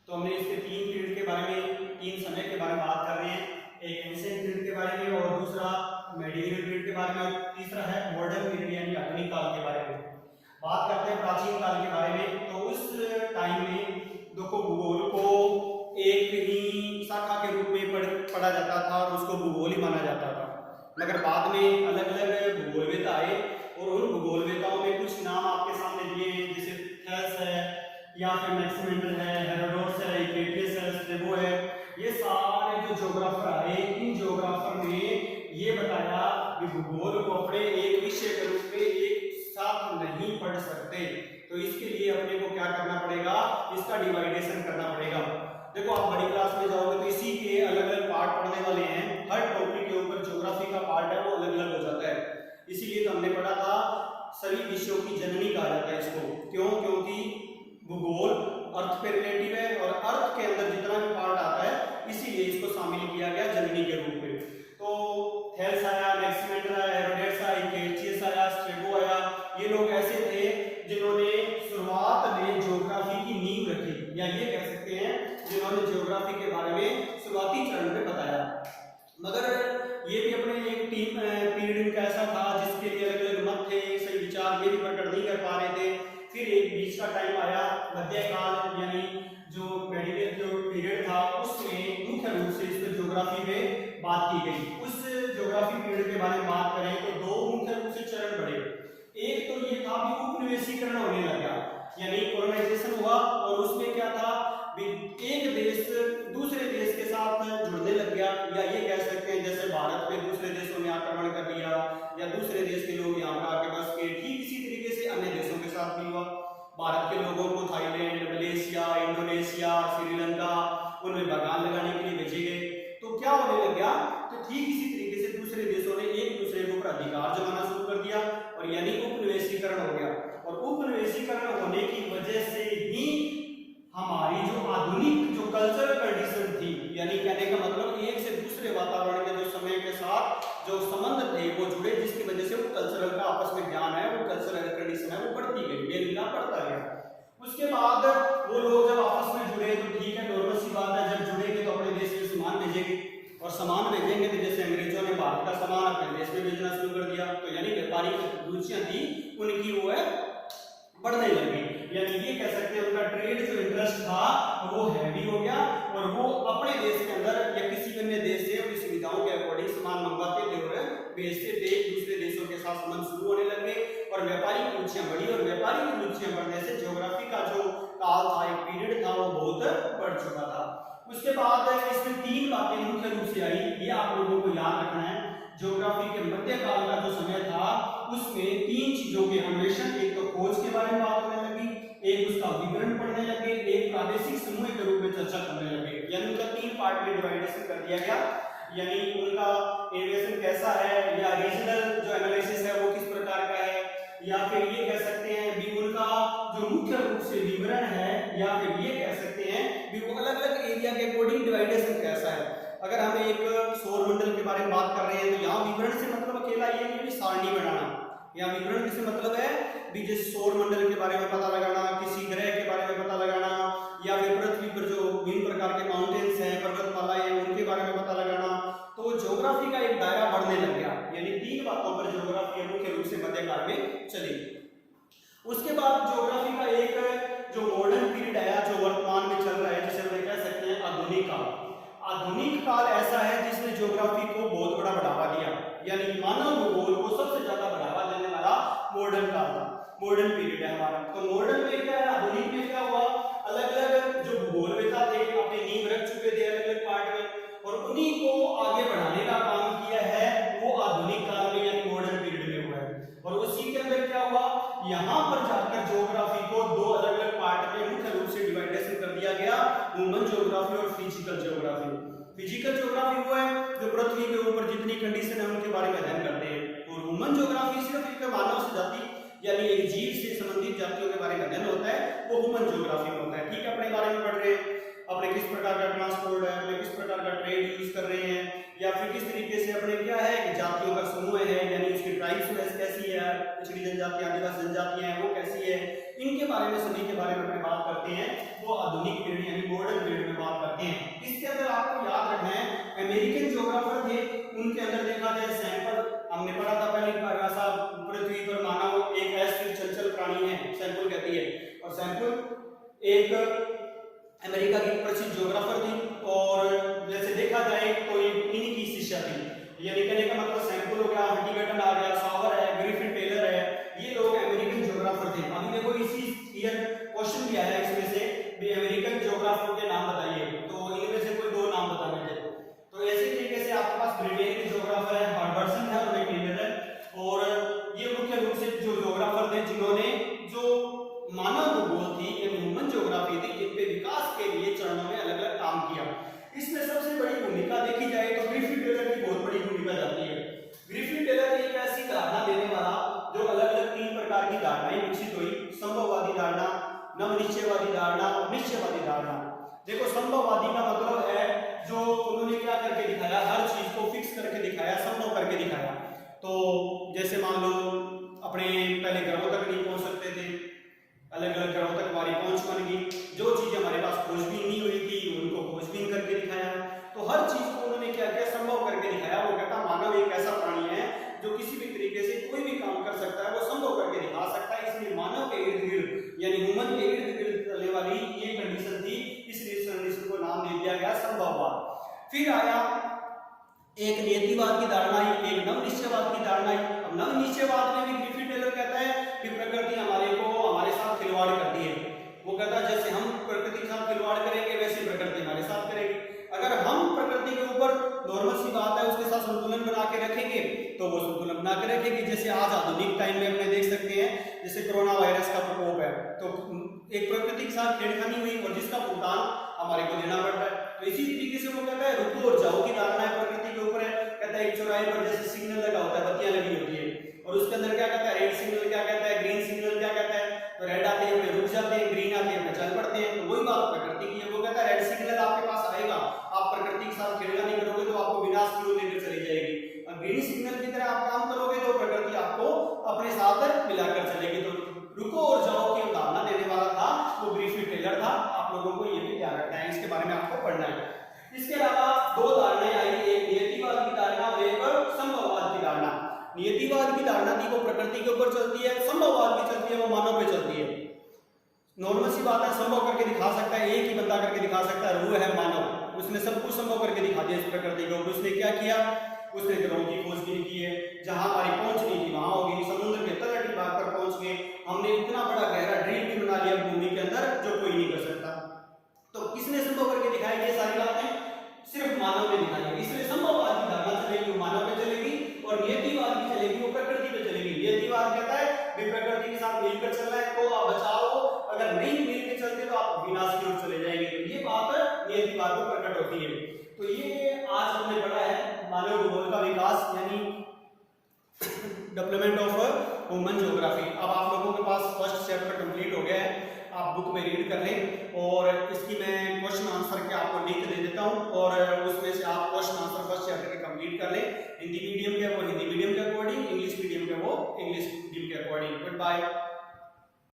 तो हमने इसके तीन पीरियड के बारे में, तीन समय के बारे में बात कर रहे हैं। एक एंशिएंट पीरियड के बारे में और दूसरा मेडिवल पीरियड के बारे में और तीसरा है मॉडर्न पीरियड यानी आधुनिक काल के बारे में। बात करते हैं प्राचीन काल के बारे में। तो उस टाइम में देखो भूगोल को एक ही शाखा के रूप में पढ़ा जाता था और उसको भूगोल ही माना जाता था, मगर बाद में अलग अलग भूगोलवेता आए और उन भूगोलवेताओं में कुछ नाम आपके सामने दिए हैं, जैसे थेल्स है या फिर मैक्सिमेंडल है, हेरोडोटस है, यूक्लिडियस है, स्ट्रैबो है। ये सारे जो ज्योग्राफर आए, इन ज्योग्राफर ने ये बताया कि भूगोल को अपने एक विषय के रूप में एक साथ नहीं पढ़ सकते, तो इसके लिए अपने को क्या करना पड़ेगा, इसका डिवाइडेशन करना पड़ेगा। देखो आप बड़ी क्लास में जाओगे तो इसी के अलग अलग पार्ट पढ़ने वाले हैं, हर टॉपिक के ऊपर ज्योग्राफी का पार्ट है वो अलग अलग हो जाता है। इसीलिए तो हमने पढ़ा था सभी विषयों की जननी कहा जाता है इसको। क्यों? क्योंकि भूगोल अर्थ पे रिलेटिव है और अर्थ के अंदर जितना भी पार्ट आता है इसीलिए इसको शामिल किया गया जननी के रूप में। तो थेल्स आया, मैक्सिमेंडल आया, हेरोडोटस आया, यूक्लिडियस आया, स्ट्रैबो आया, ये लोग ऐसे थे जिन्होंने शुरुआत में ज्योग्राफी की नींव रखी, या ये कह सकते हैं जिन्होंने ज्योग्राफी के बारे में शुरुआती चरण में बताया। मगर ये भी अपने एक टीम पीरियड का ऐसा था जिसके लिए अलग अलग मत थे, सही विचार ये भी प्रकट नहीं कर पा रहे थे। फिर एक बीच का टाइम आया मध्यकाल, यानी जो मेडिवल जो पीरियड था उसमें मुख्य रूप से इस पर ज्योग्राफी में बात की गई। उस ज्योग्राफी पीरियड के बारे में बात करें तो दो मुख्य रूप से चरण बढ़े। एक तो ये था कि उपनिवेशीकरण होने लगा, यानी कॉलोनाइजेशन हुआ, और उसमें क्या था, एक देश दूसरे देश के साथ जुड़ने लग गया, या ये कह सकते हैं जैसे भारत पे दूसरे देशों ने आक्रमण कर लिया या दूसरे देश के लोग यहाँ पर आके बस के, ठीक इसी तरीके से अन्य देशों के साथ भी हुआ। भारत के लोगों को थाईलैंड, मलेशिया, इंडोनेशिया, श्रीलंका उनमें बागान लगाने के लिए भेजे गए। तो क्या होने लग गया, तो ठीक इसी तरीके से दूसरे देशों ने एक दूसरे के ऊपर अधिकार जमाना शुरू कर दिया, और यानी उपनिवेशीकरण हो गया। और उपनिवेशीकरण होने की वजह से ही हमारी जो आधुनिक जो कल्चरल कंडीशन थी, यानी कहने का मतलब एक से दूसरे वातावरण के जो समय के साथ जो संबंध थे वो जुड़े, जिसकी वजह से वो कल्चरल का आपस में ज्ञान है, वो कल्चरल कंडीशन है वो बढ़ती गई, मेल मिलाप बढ़ता गया। उसके बाद वो लोग जब आपस में जुड़े तो ठीक है, नॉर्मल सी बात है, जब जुड़ेंगे तो अपने देश में सामान भेजेंगे, और सामान भेजेंगे तो जैसे अंग्रेजों ने भारत का सामान अपने देश में भेजना शुरू कर दिया, तो यानी व्यापारिक रुचियां थी उनकी वो है बढ़ने लगी, यानी ये कह सकते हैं उनका ट्रेड जो इंटरेस्ट था वो हैवी हो गया, और वो अपने देश के अंदर या किसी अन्य देश से अपनी सुविधाओं के अकॉर्डिंग सामान मंगवाते थे और भेजते थे, दूसरे देशों के साथ संबंध शुरू होने लगे और व्यापारिक रुचियां बढ़ी, और व्यापारिक रुचियां बढ़ने से ज्योग्राफी का जो काल था, एक पीरियड था, वो बहुत बढ़ चुका था। उसके बाद इसमें तीन बातें मुख्य रूप से आई, ये आप लोगों को याद रखना है। ज्योग्राफी के मध्यकाल का जो समय था उसमें तीन चीजों के अन्वेषण, एक तो खोज के बारे में बात होने लगी, एक उसका विवरण पढ़ने लगे, एक प्रादेशिक समूह के रूप में चर्चा करने लगे, यानी उनका तीन पार्ट में डिवाइडेशन कर दिया गया, यानी उनका एरिएशन कैसा है, या रीजनल जो एनालिसिस है वो किस प्रकार का है, या फिर ये कह सकते हैं भी उनका जो मुख्य रूप से विवरण है, या फिर ये कह सकते हैं भी वो अलग अलग एरिया के अकॉर्डिंग डिवाइडेशन कैसा है। अगर हम एक सौर मंडल के बारे में बात कर रहे हैं तो यहाँ विवरण से मतलब अकेला ये नहीं सारणी बनाना, या विवरण से मतलब है भी जिस सौर मंडल के बारे में पता लगाना, किसी ग्रह के बारे में पता लगाना, या फिर पृथ्वी पर जो विभिन्न प्रकार के माउंटेन्स हैं, पर्वतमालाएं हैं, उनके बारे में पता लगाना। तो ज्योग्राफी का एक दायरा बढ़ने लग गया, यानी तीन बातों पर ज्योग्राफी मुख्य रूप से मध्यकाल में चली। उसके बाद ज्योग्राफी का एक जो मॉडर्न पीरियड आया, जो वर्तमान में चल रहा है, जिसे हम कह सकते हैं आधुनिक काल। आधुनिक काल ऐसा है जिसने ज्योग्राफी को बहुत बड़ा बढ़ावा दिया, यानी मानव भूगोल को सबसे ज्यादा बढ़ावा देने वाला मॉडर्न काल था, मॉडर्न पीरियड है हमारा। तो मॉडर्न में क्या है, आधुनिक में क्या हुआ, अलग अलग जो भूगोलवेता थे अपनी नींव रख चुके थे अलग अलग पार्ट में, और उन्हीं को आगे बढ़ाने का काम किया है वो आधुनिक काल में यानी मॉडर्न पीरियड में हुआ है। और उसी के अंदर क्या हुआ, यहाँ पर जाकर ज्योग्राफी को दो अलग अलग पार्ट में मुख्य रूप से डिवाइडेशन कर दिया गया, ह्यूमन ज्योग्राफी और फिजिकल ज्योग्राफी। फिजिकल ज्योग्राफी वो है जो पृथ्वी के ऊपर जितनी कंडीशन है उनके बारे में अध्ययन करते हैं, और ह्यूमन ज्योग्राफी सिर्फ एक मानव जाति यानी एक जीव से संबंधित जातियों के बारे में अध्ययन होता है, वो ह्यूमन ज्योग्राफी में होता है। ठीक है, अपने बारे में पढ़ रहे हैं, अपने किस प्रकार का ट्रांसपोर्ट है, अपने किस प्रकार का ट्रेड यूज कर रहे हैं, या फिर किस तरीके से अपने क्या है कि जातियों का समूह है, यानी उसकी ट्राइब्स कैसी है, पिछड़ी जनजाति आदिवासी जनजातियां हैं वो कैसी है, इनके बारे में सभी के बारे में अपने बात करते हैं। वो आधुनिक पीरियड यानी मॉडर्न पीरियड में बात करते हैं। इसके अंदर आपको याद रखना है अमेरिकन ज्योग्राफर थे, उनके अंदर देखा जाए सैंपल, हमने पढ़ा था पहले ऐसा पृथ्वी पर मानव एक अस्थिर चंचल प्राणी है, सैंपल कहती है। और सैंपल एक अमेरिका की प्रसिद्ध ज्योग्राफर थी, और जैसे देखा जाए तो इन्हीं की शिष्या थी, यानी कहने का मतलब सैंपल हो गया, हंटिंगटन आ गया, सावर है, ग्रिफिन टेलर है, ये लोग अमेरिकन ज्योग्राफर थे। अभी देखो इसी ईयर क्वेश्चन भी आया इसमें से भी अमेरिकन ज्योग्राफर के नाम बताइए, तो इनमें से कोई दो नाम बताने थे। तो ऐसे तरीके से आपके पास ब्रिटेन के ज्योग्राफर है, हॉबर्टसन है और मैकमिलर है, और ये मुख्य रूप से जो ज्योग्राफर थे जिन्होंने जो मानव भूगोल थी यानी ह्यूमन ज्योग्राफी थी, जिन पे विकास के लिए चरणों में अलग अलग काम किया। इसमें सबसे बड़ी भूमिका देखी जाए तो ग्रिफिन टेलर की बहुत बड़ी भूमिका जाती है। ग्रिफिन टेलर एक ऐसी धारणा देने वाला जो अलग अलग 3 प्रकार की धारणाएं विकसित हुई, संभववादी धारणा, नवनिश्चयवादी धारणा और निश्चयवादी धारणा। देखो संभववादी का मतलब है जो उन्होंने क्या करके दिखाया, हर चीज को फिक्स करके दिखाया, संभव करके दिखाया। तो जैसे मान लो अपने पहले ग्रहों तक नहीं पहुंच सकते थे, अलग अलग ग्रहों तक हमारी पहुंच बन गई, जो चीज हमारे पास खोजबीन नहीं हुई थी उनको खोजबीन करके दिखाया। तो हर चीज को उन्होंने क्या किया, संभव करके दिखाया। वो कहता मानव एक ऐसा प्राणी है जो किसी भी तरीके से कोई भी काम कर सकता है, वो संभव करके दिखा सकता है। इसलिए मानव के इर्द गिर्द यानी ह्यूमन के इर्द गिर्द चलने वाली ये कंडीशन थी, इसलिए इस कंडीशन को नाम दे दिया गया संभववाद। फिर आया एक नियतिवाद की धारणा आई, एक नवनिश्चयवाद की धारणा आई। अब नवनिश्चयवाद में भी ग्रिफिन टेलर कहता है कि प्रकृति हमारे साथ खिलवाड़ करती है। वो कहता है जैसे हम प्रकृति के साथ खिलवाड़ करेंगे वैसे प्रकृति हमारे साथ करेगी। अगर हम प्रकृति के ऊपर नॉर्मल सी बात है उसके साथ संतुलन बना के रखेंगे तो वो संतुलन बना के रखेगी। जैसे आज आधुनिक टाइम में अपने देख सकते हैं, जैसे कोरोना वायरस का प्रकोप है, तो एक प्रकृति के साथ छेड़खानी हुई और जिसका भुगतान हमारे को देना पड़ रहा है। तो इसी तरीके से वो कहता है रुको और जाओ की धारणा है प्रकृति के ऊपर है। कहता है एक चौराहे पर जैसे सिग्नल लगा होता है, बत्तियां लगी होती है, और उसके अंदर क्या कहता है, रेड सिग्नल क्या कहता है, ग्रीन सिग्नल क्या कहता है। तो रेड आते हैं रुक जाते हैं, ग्रीन आते हैं चल पड़ते हैं। तो वही बात प्रकृति की है। वो कहता है रेड सिग्नल आपके पास आएगा, आप प्रकृति के साथ छेड़खानी करोगे तो आपको विनाश की ओर लेकर चली जाएगी। और ग्रीन सिग्नल की तरह आप काम करोगे तो प्रकृति आपको अपने साथ मिलाकर चलेगी। तो रुको और जाओ की उदाहरण देने वाला था वो ग्रिफिन टेलर था। आप लोगों को ये भी ध्यान रखना है, इसके बारे में आपको पढ़ना है। इसके अलावा दो धारणाएं आई, एक नियतिवाद की धारणा और एक संभववाद की धारणा। नियतिवाद की धारणा थी वो प्रकृति के ऊपर चलती है, संभववाद की चलती है वो मानव पे चलती है। नॉर्मल सी बात है, संभव करके दिखा सकता है, एक ही बंदा करके दिखा सकता है, वो है मानव। उसने सब कुछ संभव करके दिखा दिया इस प्रकृति को। उसने क्या किया, उसने ग्रहों की खोजबीन की है, जहां हमारी पहुंच नहीं थी वहां होगी, समुद्र के तलहटी भाग पर पहुंच गए, हमने इतना बड़ा गहरा ड्रिल भी बना लिया भूमि के अंदर जो कोई नहीं कर सकता। तो किसने संभव करके दिखाई ये सारी बातें, सिर्फ मानव ने दिखाई है। इसलिए संभववाद की धारणा चलेगी वो मानव पे चलेगी, और नियतिवाद की चलेगी वो प्रकृति पे चलेगी। नियतिवाद कहता है भी प्रकृति के साथ मिलकर चलना है तो आप बचाओ, अगर नहीं मिलकर चलते तो आप विनाश की ओर चले जाएंगे। तो ये बात नियतिवाद में प्रकट होती है। तो ये आज हमने पढ़ा है मानव भूगोल का विकास यानी डेवलपमेंट ऑफ ह्यूमन ज्योग्राफी। अब आप लोगों के पास फर्स्ट चैप्टर कंप्लीट हो गया है, आप बुक में रीड कर लें, और इसकी मैं क्वेश्चन आंसर के आपको लिंक दे देता हूं, और उसमें से आप क्वेश्चन आंसर फर्स्ट चैप्टर के कंप्लीट कर लें। हिंदी मीडियम के वो हिंदी मीडियम के अकॉर्डिंग, इंग्लिश मीडियम के वो इंग्लिश मीडियम के अकॉर्डिंग। Good bye.